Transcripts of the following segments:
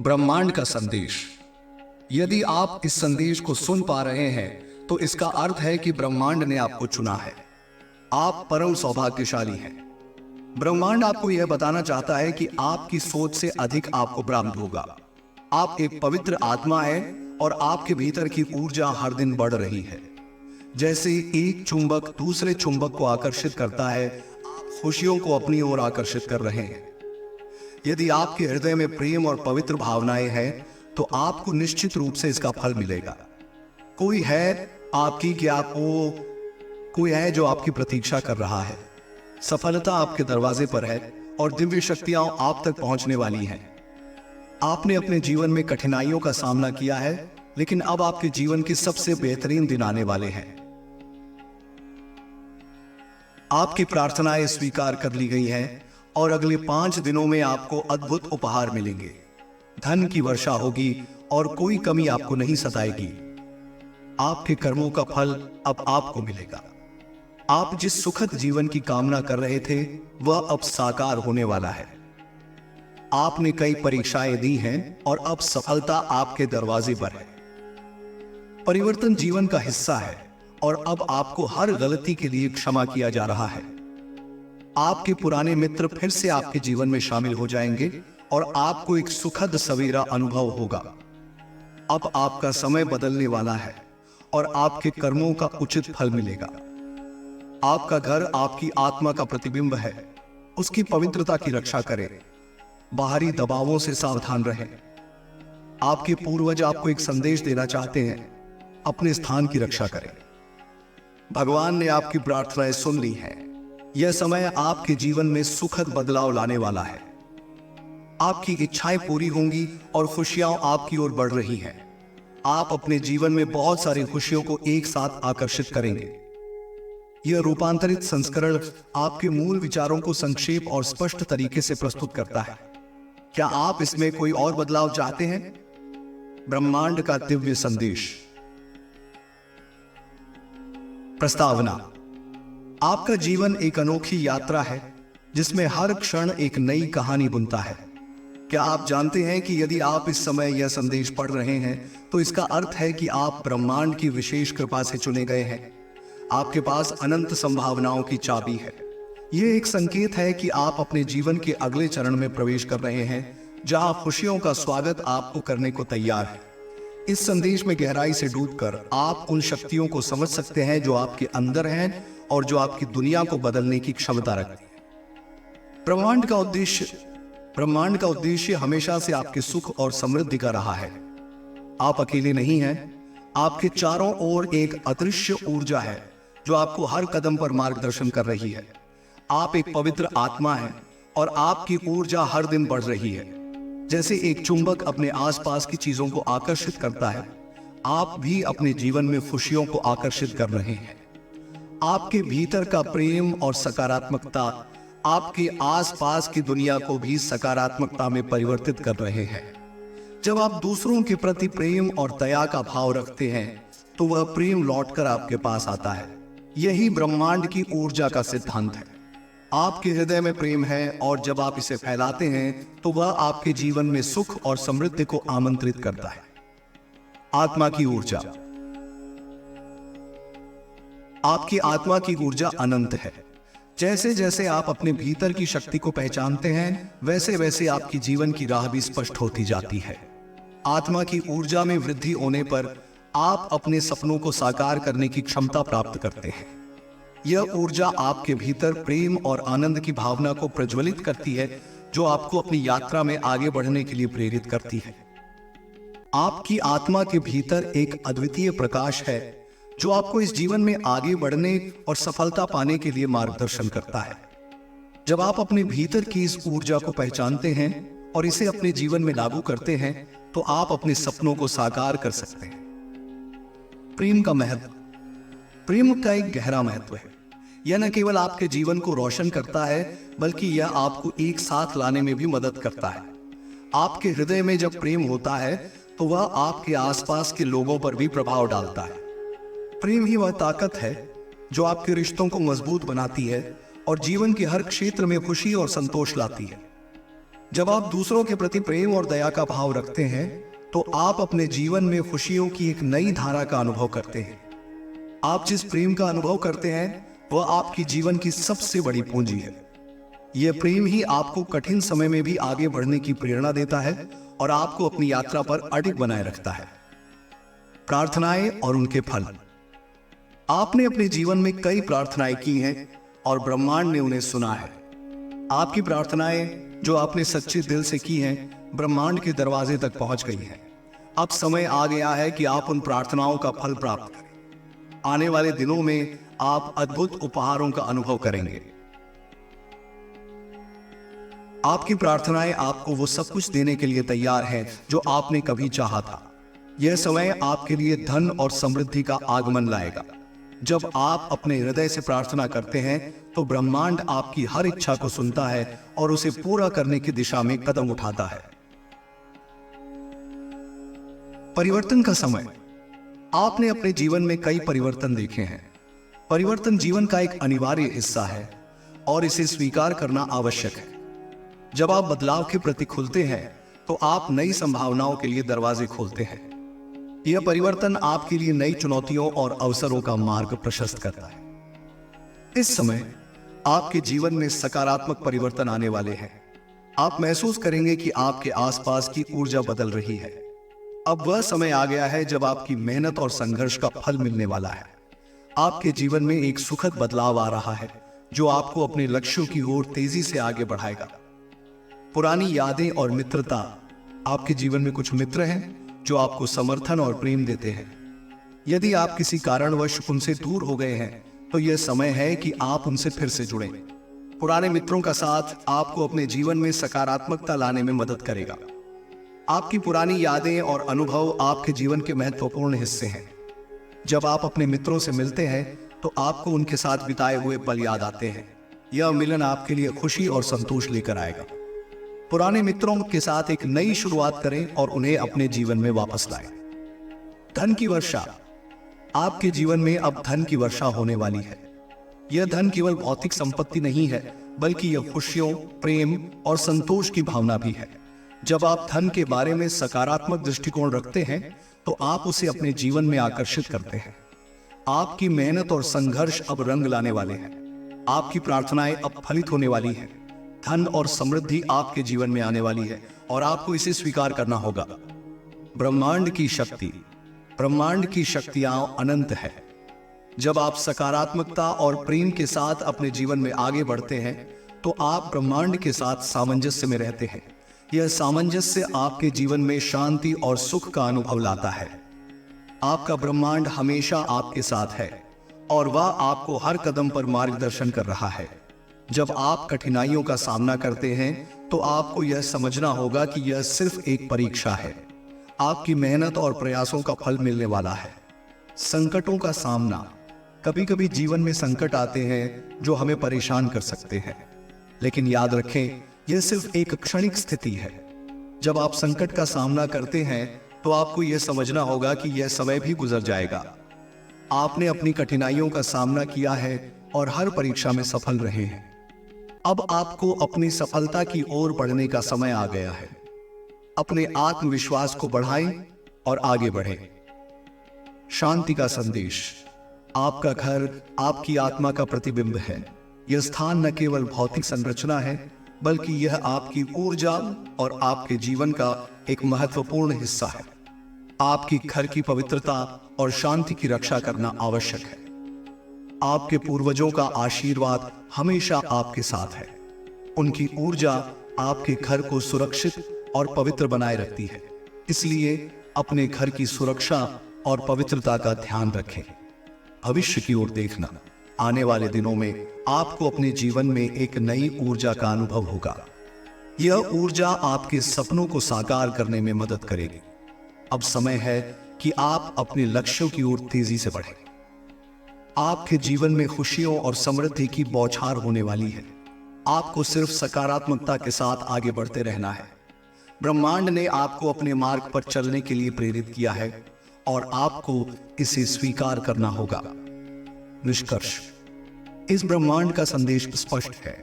ब्रह्मांड का संदेश। यदि आप इस संदेश को सुन पा रहे हैं तो इसका अर्थ है कि ब्रह्मांड ने आपको चुना है। आप परम सौभाग्यशाली हैं। ब्रह्मांड आपको यह बताना चाहता है कि आपकी सोच से अधिक आपको प्राप्त होगा। आप एक पवित्र आत्मा है और आपके भीतर की ऊर्जा हर दिन बढ़ रही है। जैसे एक चुंबक दूसरे चुंबक को आकर्षित करता है, आप खुशियों को अपनी ओर आकर्षित कर रहे हैं। यदि आपके हृदय में प्रेम और पवित्र भावनाएं हैं तो आपको निश्चित रूप से इसका फल मिलेगा। कोई है आपकी कि आपको कोई है जो आपकी प्रतीक्षा कर रहा है। सफलता आपके दरवाजे पर है और दिव्य शक्तियां आप तक पहुंचने वाली हैं। आपने अपने जीवन में कठिनाइयों का सामना किया है, लेकिन अब आपके जीवन के सबसे बेहतरीन दिन आने वाले हैं। आपकी प्रार्थनाएं स्वीकार कर ली गई हैं और अगले 5 दिनों में आपको अद्भुत उपहार मिलेंगे। धन की वर्षा होगी और कोई कमी आपको नहीं सताएगी। आपके कर्मों का फल अब आपको मिलेगा। आप जिस सुखद जीवन की कामना कर रहे थे वह अब साकार होने वाला है। आपने कई परीक्षाएं दी हैं और अब सफलता आपके दरवाजे पर है। परिवर्तन जीवन का हिस्सा है और अब आपको हर गलती के लिए क्षमा किया जा रहा है। आपके पुराने मित्र फिर से आपके जीवन में शामिल हो जाएंगे और आपको एक सुखद सवेरा अनुभव होगा। अब आपका समय बदलने वाला है और आपके कर्मों का उचित फल मिलेगा। आपका घर आपकी आत्मा का प्रतिबिंब है। उसकी पवित्रता की रक्षा करें। बाहरी दबावों से सावधान रहें। आपके पूर्वज आपको एक संदेश देना चाहते हैं। अपने स्थान की रक्षा करें। भगवान ने आपकी प्रार्थनाएं सुन ली हैं। यह समय आपके जीवन में सुखद बदलाव लाने वाला है। आपकी इच्छाएं पूरी होंगी और खुशियां आपकी ओर बढ़ रही हैं। आप अपने जीवन में बहुत सारी खुशियों को एक साथ आकर्षित करेंगे। यह रूपांतरित संस्करण आपके मूल विचारों को संक्षेप और स्पष्ट तरीके से प्रस्तुत करता है। क्या आप इसमें कोई और बदलाव चाहते हैं? ब्रह्मांड का दिव्य संदेश। प्रस्तावना। आपका जीवन एक अनोखी यात्रा है जिसमें हर क्षण एक नई कहानी बुनता है। क्या आप जानते हैं कि यदि आप इस समय यह संदेश पढ़ रहे हैं तो इसका अर्थ है कि आप ब्रह्मांड की विशेष कृपा से चुने गए हैं। आपके पास अनंत संभावनाओं की चाबी है। यह एक संकेत है कि आप अपने जीवन के अगले चरण में प्रवेश कर रहे हैं, जहां खुशियों का स्वागत आपको करने को तैयार है। इस संदेश में गहराई से डूबकर आप उन शक्तियों को समझ सकते हैं जो आपके अंदर हैं और जो आपकी दुनिया को बदलने की क्षमता रखती है। ब्रह्मांड का उद्देश्य हमेशा से आपके सुख और समृद्धि का रहा है। आप अकेले नहीं हैं। आपके चारों ओर एक अदृश्य ऊर्जा है जो आपको हर कदम पर मार्गदर्शन कर रही है। आप एक पवित्र आत्मा हैं और आपकी ऊर्जा हर दिन बढ़ रही है। जैसे एक चुंबक अपने आसपास की चीजों को आकर्षित करता है, आप भी अपने जीवन में खुशियों को आकर्षित कर रहे हैं। आपके भीतर का प्रेम और सकारात्मकता आपके आसपास की दुनिया को भी सकारात्मकता में परिवर्तित कर रहे हैं। जब आप दूसरों के प्रति प्रेम और दया का भाव रखते हैं तो वह प्रेम लौटकर आपके पास आता है। यही ब्रह्मांड की ऊर्जा का सिद्धांत है। आपके हृदय में प्रेम है और जब आप इसे फैलाते हैं तो वह आपके जीवन में सुख और समृद्धि को आमंत्रित करता है। आत्मा की ऊर्जा। आपकी आत्मा की ऊर्जा अनंत है। जैसे जैसे आप अपने भीतर की शक्ति को पहचानते हैं वैसे वैसे आपकी जीवन की राह भी स्पष्ट होती जाती है। आत्मा की ऊर्जा में वृद्धि होने पर आप अपने सपनों को साकार करने की क्षमता प्राप्त करते हैं। यह ऊर्जा आपके भीतर प्रेम और आनंद की भावना को प्रज्वलित करती है, जो आपको अपनी यात्रा में आगे बढ़ने के लिए प्रेरित करती है। आपकी आत्मा के भीतर एक अद्वितीय प्रकाश है जो आपको इस जीवन में आगे बढ़ने और सफलता पाने के लिए मार्गदर्शन करता है। जब आप अपने भीतर की इस ऊर्जा को पहचानते हैं और इसे अपने जीवन में लागू करते हैं तो आप अपने सपनों को साकार कर सकते हैं। प्रेम का महत्व। प्रेम का एक गहरा महत्व है। यह न केवल आपके जीवन को रोशन करता है बल्कि यह आपको एक साथ लाने में भी मदद करता है। आपके हृदय में जब प्रेम होता है तो वह आपके आसपास के लोगों पर भी प्रभाव डालता है। प्रेम ही वह ताकत है जो आपके रिश्तों को मजबूत बनाती है और जीवन के हर क्षेत्र में खुशी और संतोष लाती है। जब आप दूसरों के प्रति प्रेम और दया का भाव रखते हैं तो आप अपने जीवन में खुशियों की एक नई धारा का अनुभव करते हैं। आप जिस प्रेम का अनुभव करते हैं वह आपकी जीवन की सबसे बड़ी पूंजी है। यह प्रेम ही आपको कठिन समय में भी आगे बढ़ने की प्रेरणा देता है और आपको अपनी यात्रा पर अडिग बनाए रखता है। प्रार्थनाएं और उनके फल। आपने अपने जीवन में कई प्रार्थनाएं की हैं और ब्रह्मांड ने उन्हें सुना है। आपकी प्रार्थनाएं जो आपने सच्चे दिल से की हैं ब्रह्मांड के दरवाजे तक पहुंच गई हैं। अब समय आ गया है कि आप उन प्रार्थनाओं का फल प्राप्त करें। आने वाले दिनों में आप अद्भुत उपहारों का अनुभव करेंगे। आपकी प्रार्थनाएं आपको वो सब कुछ देने के लिए तैयार हैं जो आपने कभी चाहा था। यह समय आपके लिए धन और समृद्धि का आगमन लाएगा। जब आप अपने हृदय से प्रार्थना करते हैं तो ब्रह्मांड आपकी हर इच्छा को सुनता है और उसे पूरा करने की दिशा में कदम उठाता है। परिवर्तन का समय। आपने अपने जीवन में कई परिवर्तन देखे हैं। परिवर्तन जीवन का एक अनिवार्य हिस्सा है और इसे स्वीकार करना आवश्यक है। जब आप बदलाव के प्रति खुलते हैं तो आप नई संभावनाओं के लिए दरवाजे खोलते हैं। यह परिवर्तन आपके लिए नई चुनौतियों और अवसरों का मार्ग प्रशस्त करता है। इस समय आपके जीवन में सकारात्मक परिवर्तन आने वाले हैं। आप महसूस करेंगे कि आपके आसपास की ऊर्जा बदल रही है। अब वह समय आ गया है जब आपकी मेहनत और संघर्ष का फल मिलने वाला है। आपके जीवन में एक सुखद बदलाव आ रहा है जो आपको अपने लक्ष्यों की ओर तेजी से आगे बढ़ाएगा। पुरानी यादें और मित्रता। आपके जीवन में कुछ मित्र हैं जो आपको समर्थन और प्रेम देते हैं। यदि आप किसी कारणवश उनसे दूर हो गए हैं तो यह समय है कि आप उनसे फिर से जुड़ें। पुराने मित्रों का साथ आपको अपने जीवन में सकारात्मकता लाने में मदद करेगा। आपकी पुरानी यादें और अनुभव आपके जीवन के महत्वपूर्ण हिस्से हैं। जब आप अपने मित्रों से मिलते हैं तो आपको उनके साथ बिताए हुए पल याद आते हैं। यह मिलन आपके लिए खुशी और संतोष लेकर आएगा। पुराने मित्रों के साथ एक नई शुरुआत करें और उन्हें अपने जीवन में वापस लाएं। धन की वर्षा। आपके जीवन में अब धन की वर्षा होने वाली है। यह धन केवल भौतिक संपत्ति नहीं है बल्कि यह खुशियों, प्रेम और संतोष की भावना भी है। जब आप धन के बारे में सकारात्मक दृष्टिकोण रखते हैं तो आप उसे अपने जीवन में आकर्षित करते हैं। आपकी मेहनत और संघर्ष अब रंग लाने वाले हैं। आपकी प्रार्थनाएं अब फलित होने वाली हैं। धन और समृद्धि आपके जीवन में आने वाली है और आपको इसे स्वीकार करना होगा। ब्रह्मांड की शक्ति। ब्रह्मांड की शक्तियां अनंत है। जब आप सकारात्मकता और प्रेम के साथ अपने जीवन में आगे बढ़ते हैं तो आप ब्रह्मांड के साथ सामंजस्य में रहते हैं। यह सामंजस्य आपके जीवन में शांति और सुख का अनुभव लाता है। आपका ब्रह्मांड हमेशा आपके साथ है और वह आपको हर कदम पर मार्गदर्शन कर रहा है। जब आप कठिनाइयों का सामना करते हैं तो आपको यह समझना होगा कि यह सिर्फ एक परीक्षा है। आपकी मेहनत और प्रयासों का फल मिलने वाला है। संकटों का सामना। कभी कभी जीवन में संकट आते हैं जो हमें परेशान कर सकते हैं, लेकिन याद रखें यह सिर्फ एक क्षणिक स्थिति है। जब आप संकट का सामना करते हैं तो आपको यह समझना होगा कि यह समय भी गुजर जाएगा। आपने अपनी कठिनाइयों का सामना किया है और हर परीक्षा में सफल रहे हैं। अब आपको अपनी सफलता की ओर बढ़ने का समय आ गया है। अपने आत्मविश्वास को बढ़ाएं और आगे बढ़ें। शांति का संदेश। आपका घर आपकी आत्मा का प्रतिबिंब है। यह स्थान न केवल भौतिक संरचना है बल्कि यह आपकी ऊर्जा और आपके जीवन का एक महत्वपूर्ण हिस्सा है। आपकी घर की पवित्रता और शांति की रक्षा करना आवश्यक है। आपके पूर्वजों का आशीर्वाद हमेशा आपके साथ है। उनकी ऊर्जा आपके घर को सुरक्षित और पवित्र बनाए रखती है। इसलिए अपने घर की सुरक्षा और पवित्रता का ध्यान रखें। भविष्य की ओर देखना। आने वाले दिनों में आपको अपने जीवन में एक नई ऊर्जा का अनुभव होगा। यह ऊर्जा आपके सपनों को साकार करने में मदद करेगी। अब समय है कि आप अपने लक्ष्यों की ओर तेजी से बढ़ें। आपके जीवन में खुशियों और समृद्धि की बौछार होने वाली है। आपको सिर्फ सकारात्मकता के साथ आगे बढ़ते रहना है। ब्रह्मांड ने आपको अपने मार्ग पर चलने के लिए प्रेरित किया है और आपको इसे स्वीकार करना होगा। निष्कर्ष। इस ब्रह्मांड का संदेश स्पष्ट है।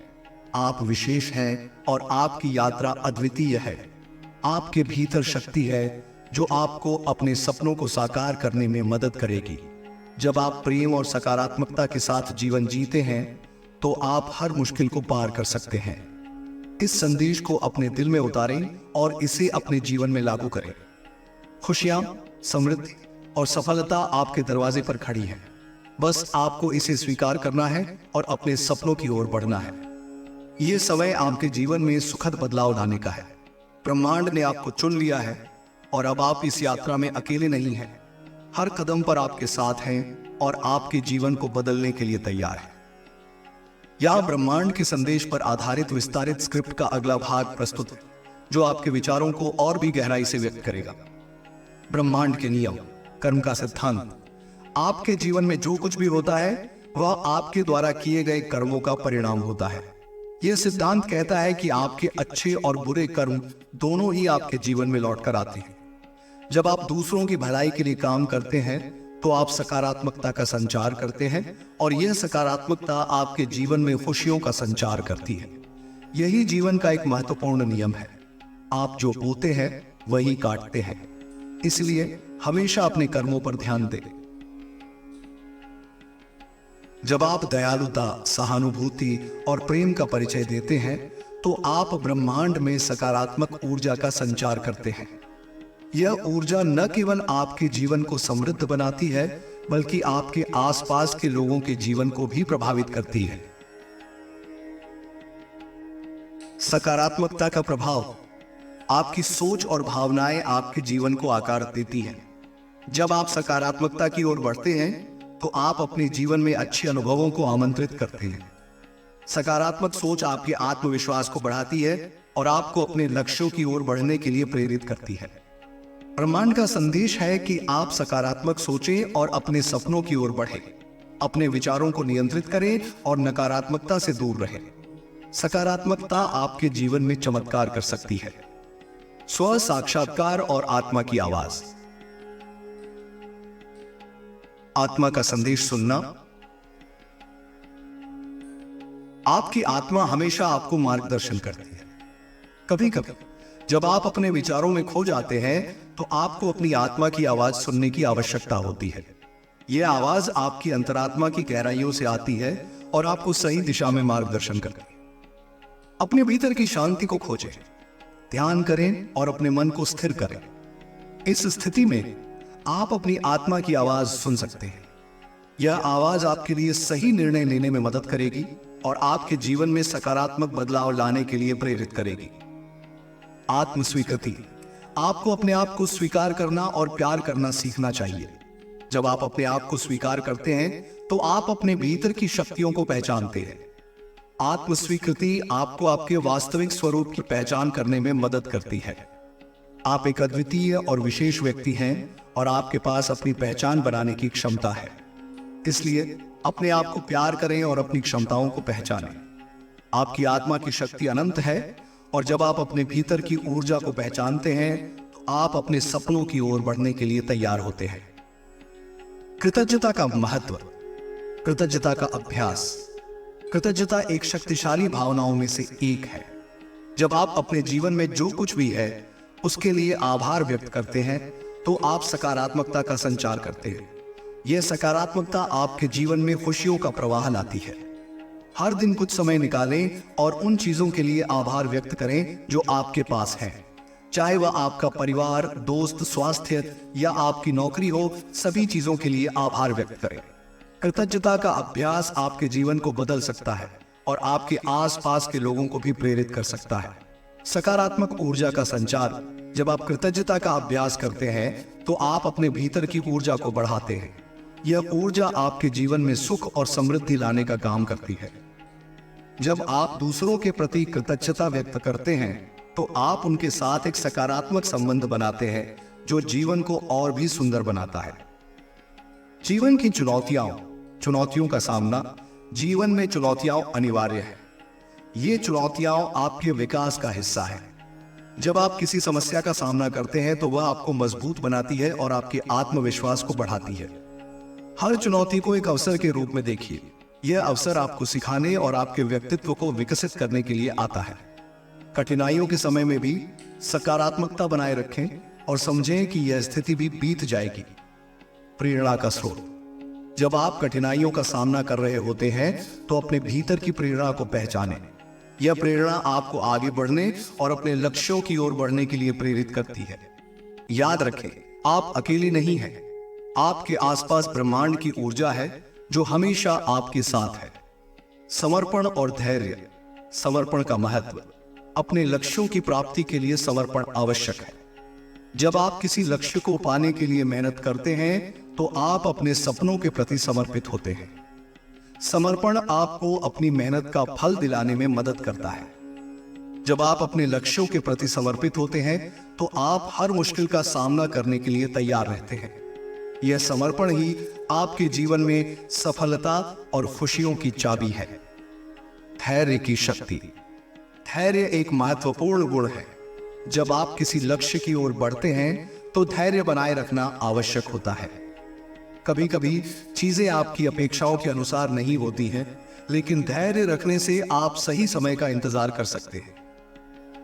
आप विशेष हैं और आपकी यात्रा अद्वितीय है। आपके भीतर शक्ति है जो आपको अपने सपनों को साकार करने में मदद करेगी। जब आप प्रेम और सकारात्मकता के साथ जीवन जीते हैं तो आप हर मुश्किल को पार कर सकते हैं। इस संदेश को अपने दिल में उतारें और इसे अपने जीवन में लागू करें। खुशियां, समृद्धि और सफलता आपके दरवाजे पर खड़ी है। बस आपको इसे स्वीकार करना है और अपने सपनों की ओर बढ़ना है। यह समय आपके जीवन में सुखद बदलाव लाने का है। ब्रह्मांड ने आपको चुन लिया है और अब आप इस यात्रा में अकेले नहीं हैं। हर कदम पर आपके साथ हैं और आपके जीवन को बदलने के लिए तैयार है। यह ब्रह्मांड के संदेश पर आधारित विस्तारित स्क्रिप्ट का अगला भाग प्रस्तुत है, जो आपके विचारों को और भी गहराई से व्यक्त करेगा। ब्रह्मांड के नियम, कर्म का सिद्धांत। आपके जीवन में जो कुछ भी होता है वह आपके द्वारा किए गए कर्मों का परिणाम होता है। यह सिद्धांत कहता है कि आपके अच्छे और बुरे कर्म दोनों ही आपके जीवन में लौटकर आते हैं। जब आप दूसरों की भलाई के लिए काम करते हैं तो आप सकारात्मकता का संचार करते हैं और यह सकारात्मकता आपके जीवन में खुशियों का संचार करती है। यही जीवन का एक महत्वपूर्ण नियम है। आप जो बोते हैं वही काटते हैं। इसलिए हमेशा अपने कर्मों पर ध्यान दें। जब आप दयालुता, सहानुभूति और प्रेम का परिचय देते हैं तो आप ब्रह्मांड में सकारात्मक ऊर्जा का संचार करते हैं। यह ऊर्जा न केवल आपके जीवन को समृद्ध बनाती है बल्कि आपके आसपास के लोगों के जीवन को भी प्रभावित करती है। सकारात्मकता का प्रभाव। आपकी सोच और भावनाएं आपके जीवन को आकार देती हैं। जब आप सकारात्मकता की ओर बढ़ते हैं तो आप अपने जीवन में अच्छे अनुभवों को आमंत्रित करते हैं। सकारात्मक सोच आपके आत्मविश्वास को बढ़ाती है और आपको अपने लक्ष्यों की ओर बढ़ने के लिए प्रेरित करती है। ब्रह्मांड का संदेश है कि आप सकारात्मक सोचें और अपने सपनों की ओर बढ़ें। अपने विचारों को नियंत्रित करें और नकारात्मकता से दूर रहें। सकारात्मकता आपके जीवन में चमत्कार कर सकती है। स्व साक्षात्कार और आत्मा की आवाज। आत्मा का संदेश सुनना। आपकी आत्मा हमेशा आपको मार्गदर्शन करती है। कभी कभी जब आप अपने विचारों में खो जाते हैं तो आपको अपनी आत्मा की आवाज सुनने की आवश्यकता होती है। यह आवाज आपकी अंतरात्मा की गहराइयों से आती है और आपको सही दिशा में मार्गदर्शन करती है। अपने भीतर की शांति को खोजें, ध्यान करें और अपने मन को स्थिर करें। इस स्थिति में आप अपनी आत्मा की आवाज सुन सकते हैं। यह आवाज आपके लिए सही निर्णय लेने में मदद करेगी और आपके जीवन में सकारात्मक बदलाव लाने के लिए प्रेरित करेगी। आत्म स्वीकृति। आपको अपने आप को स्वीकार करना और प्यार करना सीखना चाहिए। जब आप अपने आप को स्वीकार करते हैं तो आप अपने भीतर की शक्तियों को पहचानते हैं। आत्म स्वीकृति आपको आपके वास्तविक स्वरूप की पहचान करने में मदद करती है। आप एक अद्वितीय और विशेष व्यक्ति हैं और आपके पास अपनी पहचान बनाने की क्षमता है। इसलिए अपने आप को प्यार करें और अपनी क्षमताओं को पहचानें। आपकी आत्मा की शक्ति अनंत है और जब आप अपने भीतर की ऊर्जा को पहचानते हैं तो आप अपने सपनों की ओर बढ़ने के लिए तैयार होते हैं। कृतज्ञता का महत्व। कृतज्ञता का अभ्यास। कृतज्ञता एक शक्तिशाली भावनाओं में से एक है। जब आप अपने जीवन में जो कुछ भी है उसके लिए आभार व्यक्त करते हैं तो आप सकारात्मकता का संचार करते हैं। यह सकारात्मकता आपके जीवन में खुशियों का प्रवाह लाती है। हर दिन कुछ समय निकालें और उन चीजों के लिए आभार व्यक्त करें जो आपके पास हैं। चाहे वह आपका परिवार, दोस्त, स्वास्थ्य या आपकी नौकरी हो, सभी चीजों के लिए आभार व्यक्त करें। कृतज्ञता का अभ्यास आपके जीवन को बदल सकता है और आपके आसपास के लोगों को भी प्रेरित कर सकता है। सकारात्मक ऊर्जा का संचार। जब आप कृतज्ञता का अभ्यास करते हैं तो आप अपने भीतर की ऊर्जा को बढ़ाते हैं। यह ऊर्जा आपके जीवन में सुख और समृद्धि लाने का काम करती है। जब आप दूसरों के प्रति कृतज्ञता व्यक्त करते हैं तो आप उनके साथ एक सकारात्मक संबंध बनाते हैं जो जीवन को और भी सुंदर बनाता है। जीवन की चुनौतियों का सामना। जीवन में चुनौतियां अनिवार्य है। ये चुनौतियां आपके विकास का हिस्सा है। जब आप किसी समस्या का सामना करते हैं तो वह आपको मजबूत बनाती है और आपके आत्मविश्वास को बढ़ाती है। हर चुनौती को एक अवसर के रूप में देखिए। यह अवसर आपको सिखाने और आपके व्यक्तित्व को विकसित करने के लिए आता है। कठिनाइयों के समय में भी सकारात्मकता बनाए रखें और समझें कि यह स्थिति भी बीत जाएगी। प्रेरणा का स्रोत। जब आप कठिनाइयों का सामना कर रहे होते हैं तो अपने भीतर की प्रेरणा को पहचानें। यह प्रेरणा आपको आगे बढ़ने और अपने लक्ष्यों की ओर बढ़ने के लिए प्रेरित करती है। याद रखें, आप अकेले नहीं हैं। आपके आसपास ब्रह्मांड की ऊर्जा है जो हमेशा आपके साथ है। समर्पण और धैर्य। समर्पण का महत्व। अपने लक्ष्यों की प्राप्ति के लिए समर्पण आवश्यक है। जब आप किसी लक्ष्य को पाने के लिए मेहनत करते हैं तो आप अपने सपनों के प्रति समर्पित होते हैं। समर्पण आपको अपनी मेहनत का फल दिलाने में मदद करता है। जब आप अपने लक्ष्यों के प्रति समर्पित होते हैं तो आप हर मुश्किल का सामना करने के लिए तैयार रहते हैं। यह समर्पण ही आपके जीवन में सफलता और खुशियों की चाबी है। धैर्य की शक्ति। धैर्य एक महत्वपूर्ण गुण है। जब आप किसी लक्ष्य की ओर बढ़ते हैं तो धैर्य बनाए रखना आवश्यक होता है। कभी कभी चीजें आपकी अपेक्षाओं के अनुसार नहीं होती हैं, लेकिन धैर्य रखने से आप सही समय का इंतजार कर सकते हैं।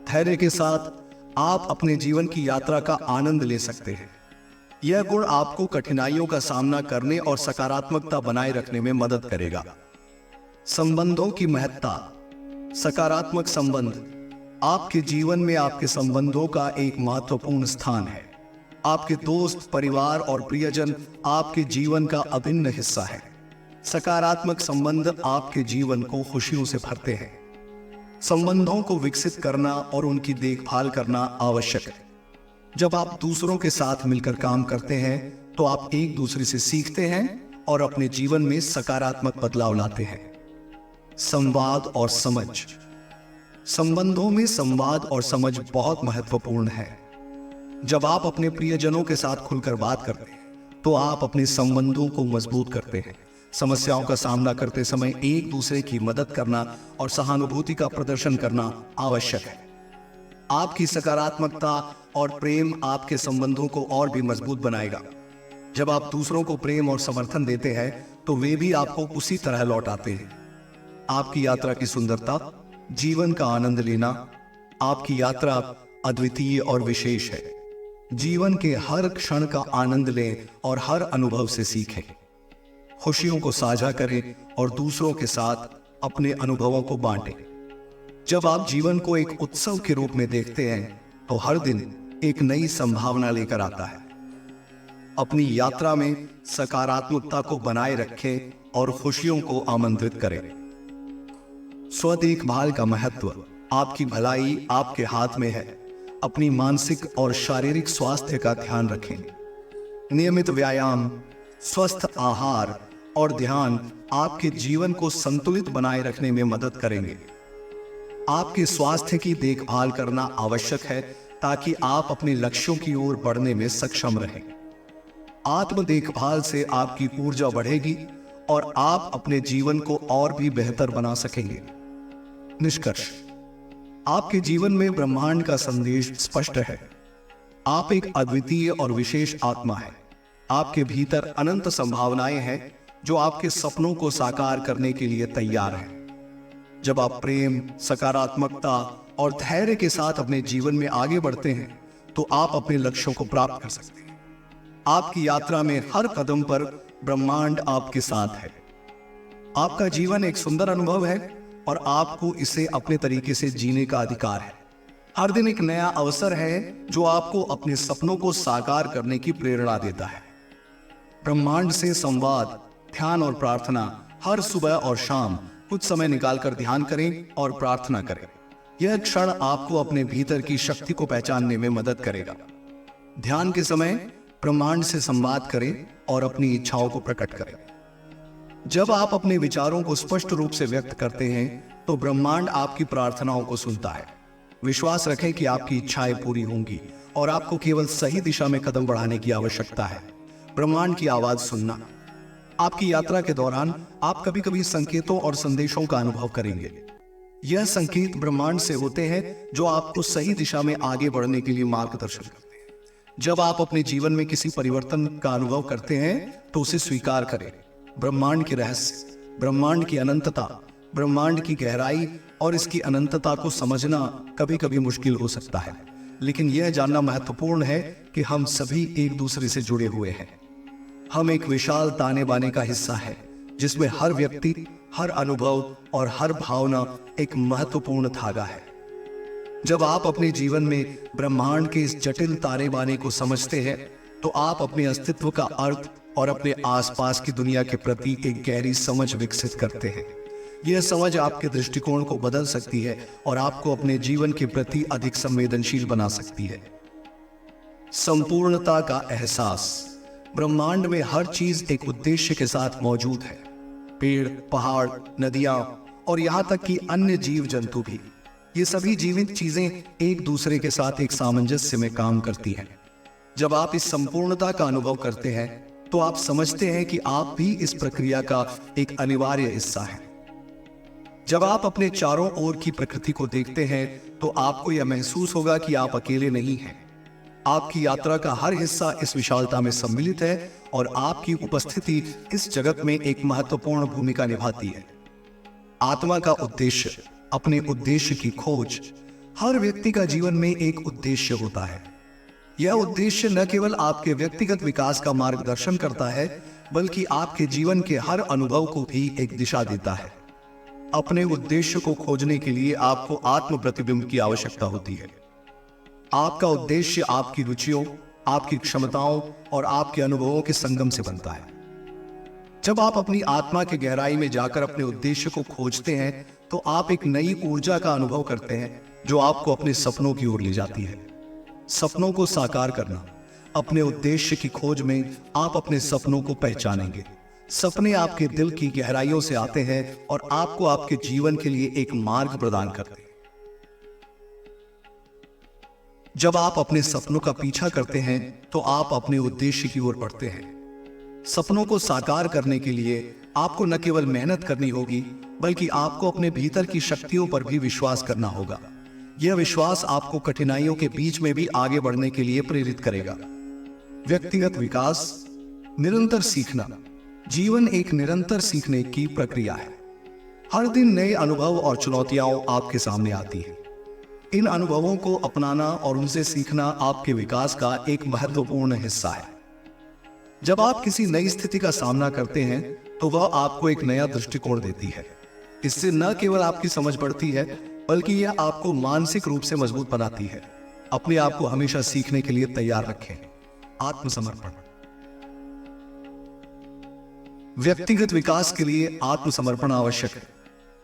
धैर्य के साथ आप अपने जीवन की यात्रा का आनंद ले सकते हैं। यह गुण आपको कठिनाइयों का सामना करने और सकारात्मकता बनाए रखने में मदद करेगा। संबंधों की महत्ता। सकारात्मक संबंध। आपके जीवन में आपके संबंधों का एक महत्वपूर्ण स्थान है। आपके दोस्त, परिवार और प्रियजन आपके जीवन का अभिन्न हिस्सा है। सकारात्मक संबंध आपके जीवन को खुशियों से भरते हैं। संबंधों को विकसित करना और उनकी देखभाल करना आवश्यक है। जब आप दूसरों के साथ मिलकर काम करते हैं तो आप एक दूसरे से सीखते हैं और अपने जीवन में सकारात्मक बदलाव लाते हैं। संवाद और समझ। संबंधों में संवाद और समझ बहुत महत्वपूर्ण है। जब आप अपने प्रियजनों के साथ खुलकर बात करते हैं तो आप अपने संबंधों को मजबूत करते हैं। समस्याओं का सामना करते समय एक दूसरे की मदद करना और सहानुभूति का प्रदर्शन करना आवश्यक है। आपकी सकारात्मकता और प्रेम आपके संबंधों को और भी मजबूत बनाएगा। जब आप दूसरों को प्रेम और समर्थन देते हैं तो वे भी आपको उसी तरह लौटाते हैं। आपकी यात्रा की सुंदरता। जीवन का आनंद लेना। आपकी यात्रा अद्वितीय और विशेष है। जीवन के हर क्षण का आनंद लें और हर अनुभव से सीखें। खुशियों को साझा करें और दूसरों के साथ अपने अनुभवों को बांटें। जब आप जीवन को एक उत्सव के रूप में देखते हैं तो हर दिन एक नई संभावना लेकर आता है। अपनी यात्रा में सकारात्मकता को बनाए रखें और खुशियों को आमंत्रित करें। स्व देखभाल का महत्व। आपकी भलाई आपके हाथ में है। अपनी मानसिक और शारीरिक स्वास्थ्य का ध्यान रखें। नियमित व्यायाम, स्वस्थ आहार और ध्यान आपके जीवन को संतुलित बनाए रखने में मदद करेंगे। आपके स्वास्थ्य की देखभाल करना आवश्यक है ताकि आप अपने लक्ष्यों की ओर बढ़ने में सक्षम रहें। आत्म देखभाल से आपकी ऊर्जा बढ़ेगी और आप अपने जीवन को और भी बेहतर बना सकेंगे। निष्कर्ष। आपके जीवन में ब्रह्मांड का संदेश स्पष्ट है। आप एक अद्वितीय और विशेष आत्मा है। आपके भीतर अनंत संभावनाएं हैं जो आपके सपनों को साकार करने के लिए तैयार हैं। जब आप प्रेम, सकारात्मकता और धैर्य के साथ अपने जीवन में आगे बढ़ते हैं तो आप अपने लक्ष्यों को प्राप्त कर सकते हैं। आपकी यात्रा में हर कदम पर ब्रह्मांड आपके साथ है। आपका जीवन एक सुंदर अनुभव है और आपको इसे अपने तरीके से जीने का अधिकार है। हर दिन एक नया अवसर है जो आपको अपने सपनों को साकार करने की प्रेरणा देता है। ब्रह्मांड से संवाद, ध्यान और प्रार्थना। हर सुबह और शाम कुछ समय निकालकर ध्यान करें और प्रार्थना करें। यह क्षण आपको अपने भीतर की शक्ति को पहचानने में मदद करेगा। ध्यान के समय ब्रह्मांड से संवाद करें और अपनी इच्छाओं को प्रकट करें। जब आप अपने विचारों को स्पष्ट रूप से व्यक्त करते हैं तो ब्रह्मांड आपकी प्रार्थनाओं को सुनता है। विश्वास रखें कि आपकी इच्छाएं पूरी होंगी और आपको केवल सही दिशा में कदम बढ़ाने की आवश्यकता है। ब्रह्मांड की आवाज सुनना। आपकी यात्रा के दौरान आप कभी कभी संकेतों और संदेशों का अनुभव करेंगे। यह संकेत ब्रह्मांड से होते हैं जो आपको सही दिशा में आगे बढ़ने के लिए मार्गदर्शन करते हैं। जब आप अपने जीवन में किसी परिवर्तन का अनुभव करते हैं तो उसे स्वीकार करें। ब्रह्मांड के रहस्य। ब्रह्मांड की अनंतता, ब्रह्मांड की गहराई और इसकी अनंतता को समझना कभी कभी मुश्किल हो सकता है, लेकिन यह जानना महत्वपूर्ण है कि हम सभी एक दूसरे से जुड़े हुए हैं। हम एक विशाल ताने बाने का हिस्सा है, जिसमें हर व्यक्ति, हर अनुभव और हर भावना एक महत्वपूर्ण धागा है। जब आप अपने जीवन में ब्रह्मांड के इस जटिल ताने बाने को समझते हैं, तो आप अपने अस्तित्व का अर्थ और अपने आसपास की दुनिया के प्रति एक गहरी समझ विकसित करते हैं। यह समझ आपके दृष्टिकोण को बदल सकती है और आपको अपने जीवन के प्रति अधिक संवेदनशील बना सकती है। संपूर्णता का एहसास। ब्रह्मांड में हर चीज एक उद्देश्य के साथ मौजूद है। पेड़, पहाड़, नदियां और यहां तक कि अन्य जीव जंतु भी। ये सभी जीवित चीजें एक दूसरे के साथ एक सामंजस्य में काम करती हैं। जब आप इस संपूर्णता का अनुभव करते हैं, तो आप समझते हैं कि आप भी इस प्रक्रिया का एक अनिवार्य हिस्सा हैं। जब आप अपने चारों ओर की प्रकृति को देखते हैं, तो आपको यह महसूस होगा कि आप अकेले नहीं हैं। आपकी यात्रा का हर हिस्सा इस विशालता में सम्मिलित है और आपकी उपस्थिति इस जगत में एक महत्वपूर्ण भूमिका निभाती है। आत्मा का उद्देश्य, अपने उद्देश्य की खोज। हर व्यक्ति का जीवन में एक उद्देश्य होता है। यह उद्देश्य न केवल आपके व्यक्तिगत विकास का मार्गदर्शन करता है, बल्कि आपके जीवन के हर अनुभव को भी एक दिशा देता है। अपने उद्देश्य को खोजने के लिए आपको आत्म प्रतिबिंब की आवश्यकता होती है। आपका उद्देश्य आपकी रुचियों, आपकी क्षमताओं और आपके अनुभवों के संगम से बनता है। जब आप अपनी आत्मा के गहराई में जाकर अपने उद्देश्य को खोजते हैं, तो आप एक नई ऊर्जा का अनुभव करते हैं, जो आपको अपने सपनों की ओर ले जाती है। सपनों को साकार करना। अपने उद्देश्य की खोज में आप अपने सपनों को पहचानेंगे। सपने आपके दिल की गहराइयों से आते हैं और आपको आपके जीवन के लिए एक मार्ग प्रदान करते हैं। जब आप अपने सपनों का पीछा करते हैं, तो आप अपने उद्देश्य की ओर बढ़ते हैं। सपनों को साकार करने के लिए आपको न केवल मेहनत करनी होगी, बल्कि आपको अपने भीतर की शक्तियों पर भी विश्वास करना होगा। यह विश्वास आपको कठिनाइयों के बीच में भी आगे बढ़ने के लिए प्रेरित करेगा। व्यक्तिगत विकास। निरंतर सीखना। जीवन एक निरंतर सीखने की प्रक्रिया है। हर दिन नए अनुभव और चुनौतियां आपके सामने आती हैं। इन अनुभवों को अपनाना और उनसे सीखना आपके विकास का एक महत्वपूर्ण हिस्सा है। जब आप किसी नई स्थिति का सामना करते हैं, तो वह आपको एक नया दृष्टिकोण देती है। इससे न केवल आपकी समझ बढ़ती है, बल्कि यह आपको मानसिक रूप से मजबूत बनाती है। अपने आप को हमेशा सीखने के लिए तैयार रखें। आत्मसमर्पण। व्यक्तिगत विकास के लिए आत्मसमर्पण आवश्यक है।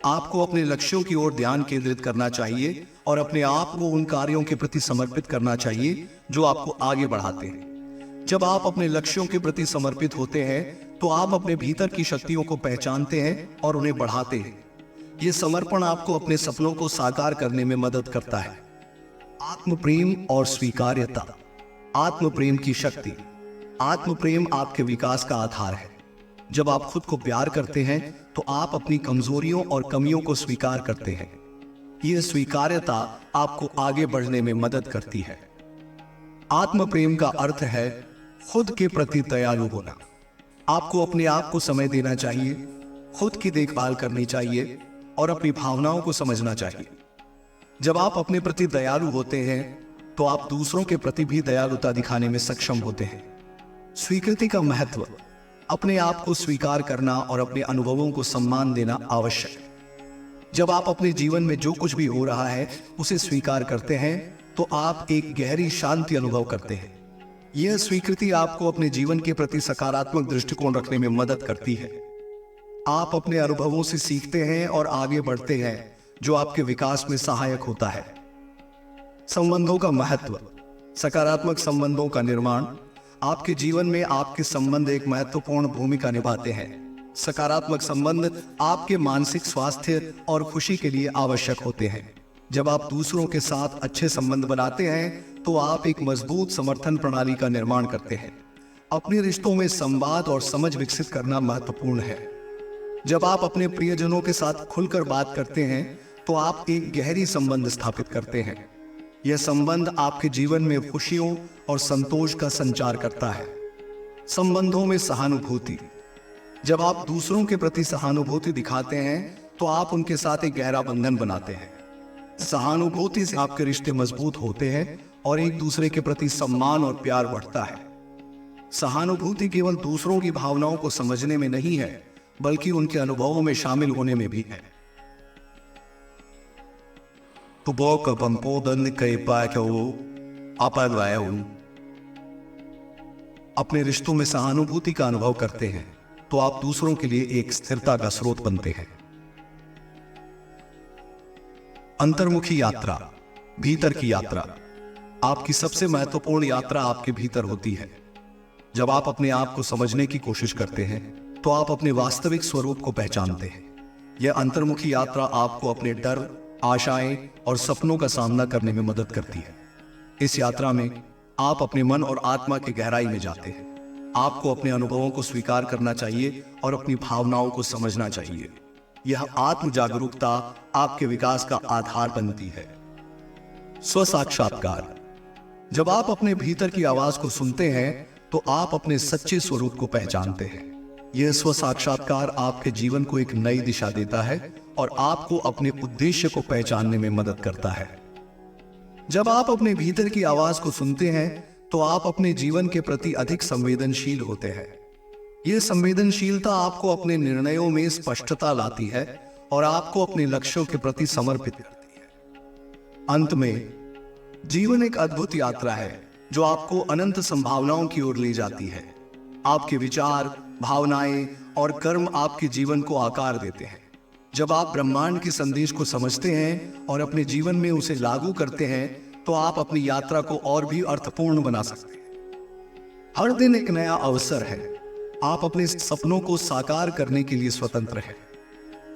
आपको अपने लक्ष्यों की ओर ध्यान केंद्रित करना चाहिए और अपने आप को उन कार्यों के प्रति समर्पित करना चाहिए जो आपको आगे बढ़ाते हैं। जब आप अपने लक्ष्यों के प्रति समर्पित होते हैं, तो आप अपने भीतर की शक्तियों को पहचानते हैं और उन्हें बढ़ाते हैं। यह समर्पण आपको अपने सपनों को साकार करने में मदद करता है। आत्मप्रेम और स्वीकार्यता। आत्मप्रेम की शक्ति। आत्मप्रेम आपके विकास का आधार है। जब आप खुद को प्यार करते हैं, तो आप अपनी कमजोरियों और कमियों को स्वीकार करते हैं। यह स्वीकार्यता आपको आगे बढ़ने में मदद करती है। आत्मप्रेम का अर्थ है खुद के प्रति दयालु होना। आपको अपने आप को समय देना चाहिए, खुद की देखभाल करनी चाहिए और अपनी भावनाओं को समझना चाहिए। जब आप अपने प्रति दयालु होते हैं, तो आप दूसरों के प्रति भी दयालुता दिखाने में सक्षम होते हैं। स्वीकृति का महत्व। अपने आप को स्वीकार करना और अपने अनुभवों को सम्मान देना आवश्यक है। जब आप अपने जीवन में जो कुछ भी हो रहा है उसे स्वीकार करते हैं, तो आप एक गहरी शांति अनुभव करते हैं। यह स्वीकृति आपको अपने जीवन के प्रति सकारात्मक दृष्टिकोण रखने में मदद करती है। आप अपने अनुभवों से सीखते हैं और आगे बढ़ते हैं, जो आपके विकास में सहायक होता है। संबंधों का महत्व। सकारात्मक संबंधों का निर्माण। आपके जीवन में आपके संबंध एक महत्वपूर्ण भूमिका निभाते हैं। सकारात्मक संबंध आपके मानसिक स्वास्थ्य और खुशी के लिए आवश्यक होते हैं। जब आप दूसरों के साथ अच्छे संबंध बनाते हैं, तो आप एक मजबूत समर्थन प्रणाली का निर्माण करते हैं। अपने रिश्तों में संवाद और समझ विकसित करना महत्वपूर्ण है। जब आप अपने प्रियजनों के साथ खुलकर बात करते हैं, तो आप एक गहरी संबंध स्थापित करते हैं। यह संबंध आपके जीवन में खुशियों और संतोष का संचार करता है। संबंधों में सहानुभूति। जब आप दूसरों के प्रति सहानुभूति दिखाते हैं तो आप उनके साथ एक गहरा बंधन बनाते हैं। सहानुभूति से आपके रिश्ते मजबूत होते हैं और एक दूसरे के प्रति सम्मान और प्यार बढ़ता है। सहानुभूति केवल दूसरों की भावनाओं को समझने में नहीं है, बल्कि उनके अनुभवों में शामिल होने में भी है। अपने रिश्तों में सहानुभूति का अनुभव करते हैं तो आप दूसरों के लिए एक स्थिरता का स्रोत बनते हैं। अंतर्मुखी यात्रा, भीतर की यात्रा। आपकी सबसे महत्वपूर्ण यात्रा आपके भीतर होती है। जब आप अपने आप को समझने की कोशिश करते हैं तो आप अपने वास्तविक स्वरूप को पहचानते हैं। यह अंतर्मुखी यात्रा आपको अपने डर, आशाएं और सपनों का सामना करने में मदद करती है। इस यात्रा में आप अपने मन और आत्मा की गहराई में जाते हैं। आपको अपने अनुभवों को स्वीकार करना चाहिए और अपनी भावनाओं को समझना चाहिए। यह आत्म जागरूकता आपके विकास का आधार बनती है। स्व साक्षात्कार। जब आप अपने भीतर की आवाज को सुनते हैं तो आप अपने सच्चे स्वरूप को पहचानते हैं। यह स्व साक्षात्कार आपके जीवन को एक नई दिशा देता है और आपको अपने उद्देश्य को पहचानने में मदद करता है। जब आप अपने भीतर की आवाज को सुनते हैं तो आप अपने जीवन के प्रति अधिक संवेदनशील होते हैं। यह संवेदनशीलता आपको अपने निर्णयों में स्पष्टता लाती है और आपको अपने लक्ष्यों के प्रति समर्पित करती है। अंत में, जीवन एक अद्भुत यात्रा है जो आपको अनंत संभावनाओं की ओर ले जाती है। आपके विचार, भावनाएं और कर्म आपके जीवन को आकार देते हैं। जब आप ब्रह्मांड के संदेश को समझते हैं और अपने जीवन में उसे लागू करते हैं तो आप अपनी यात्रा को और भी अर्थपूर्ण बना सकते हैं। हर दिन एक नया अवसर है। आप अपने सपनों को साकार करने के लिए स्वतंत्र हैं।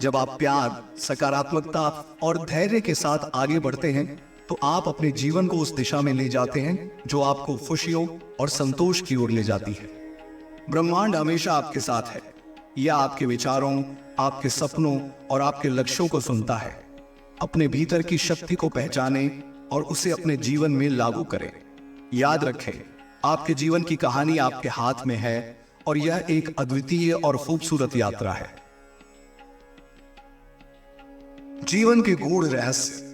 जब आप प्यार, सकारात्मकता और धैर्य के साथ आगे बढ़ते हैं तो आप अपने जीवन को उस दिशा में ले जाते हैं जो आपको खुशियों और संतोष की ओर ले जाती है। ब्रह्मांड हमेशा आपके साथ है। यह आपके विचारों, आपके सपनों और आपके लक्ष्यों को सुनता है। अपने भीतर की शक्ति को पहचानें और उसे अपने जीवन में लागू करें। याद रखें, आपके जीवन की कहानी आपके हाथ में है और यह एक अद्वितीय और खूबसूरत यात्रा है। जीवन के गूढ़ रहस्य,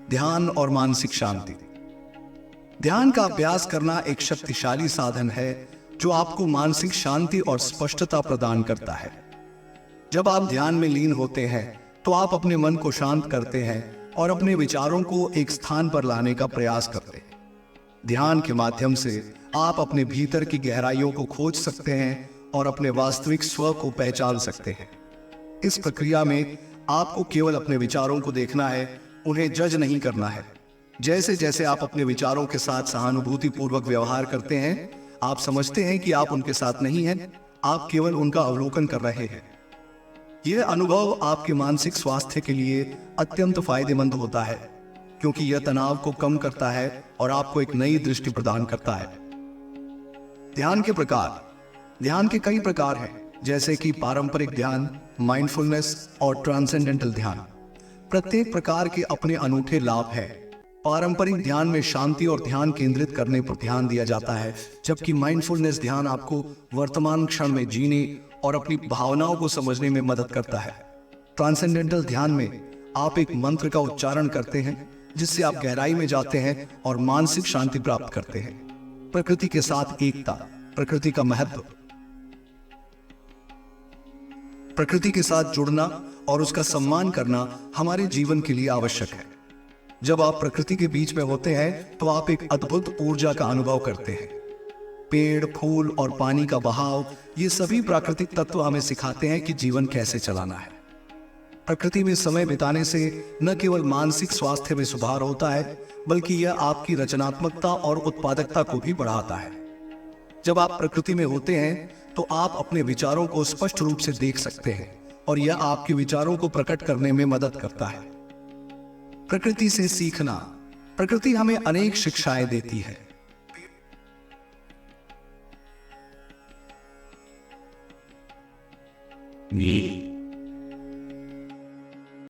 ध्यान और मानसिक शांति। ध्यान का अभ्यास करना एक शक्तिशाली साधन है जो आपको मानसिक शांति और स्पष्टता प्रदान करता है। जब आप ध्यान में लीन होते हैं तो आप अपने मन को शांत करते हैं और अपने विचारों को एक स्थान पर लाने का प्रयास करते हैं। ध्यान के माध्यम से आप अपने भीतर की गहराइयों को खोज सकते हैं और अपने वास्तविक स्व को पहचान सकते हैं। इस प्रक्रिया में आपको केवल अपने विचारों को देखना है, उन्हें जज नहीं करना है। जैसे जैसे आप अपने विचारों के साथ सहानुभूतिपूर्वक व्यवहार करते हैं, आप समझते हैं कि आप उनके साथ नहीं हैं, आप केवल उनका अवलोकन कर रहे हैं। यह अनुभव आपके मानसिक स्वास्थ्य के लिए अत्यंत फायदेमंद होता है क्योंकि यह तनाव को कम करता है और आपको एक नई दृष्टि प्रदान करता है। ध्यान के प्रकार। ध्यान के कई प्रकार हैं, जैसे कि पारंपरिक ध्यान, माइंडफुलनेस और ट्रांसेंडेंटल ध्यान। प्रत्येक प्रकार के अपने अनूठे लाभ हैं। पारंपरिक ध्यान में शांति और ध्यान केंद्रित करने पर ध्यान दिया जाता है, जबकि माइंडफुलनेस ध्यान आपको वर्तमान क्षण में जीने और अपनी भावनाओं को समझने में मदद करता है। ट्रांसेंडेंटल ध्यान में आप एक मंत्र का उच्चारण करते हैं जिससे आप गहराई में जाते हैं और मानसिक शांति प्राप्त करते हैं। प्रकृति के साथ एकता, प्रकृति का महत्व। प्रकृति के साथ जुड़ना और उसका सम्मान करना हमारे जीवन के लिए आवश्यक है। जब आप प्रकृति के बीच में होते हैं तो आप एक अद्भुत ऊर्जा का अनुभव करते हैं। पेड़, फूल और पानी का बहाव, ये सभी प्राकृतिक तत्व हमें सिखाते हैं कि जीवन कैसे चलाना है। प्रकृति में समय बिताने से न केवल मानसिक स्वास्थ्य में सुधार होता है, बल्कि यह आपकी रचनात्मकता और उत्पादकता को भी बढ़ाता है। जब आप प्रकृति में होते हैं तो आप अपने विचारों को स्पष्ट रूप से देख सकते हैं और यह आपके विचारों को प्रकट करने में मदद करता है। प्रकृति से सीखना। प्रकृति हमें अनेक शिक्षाएं देती है।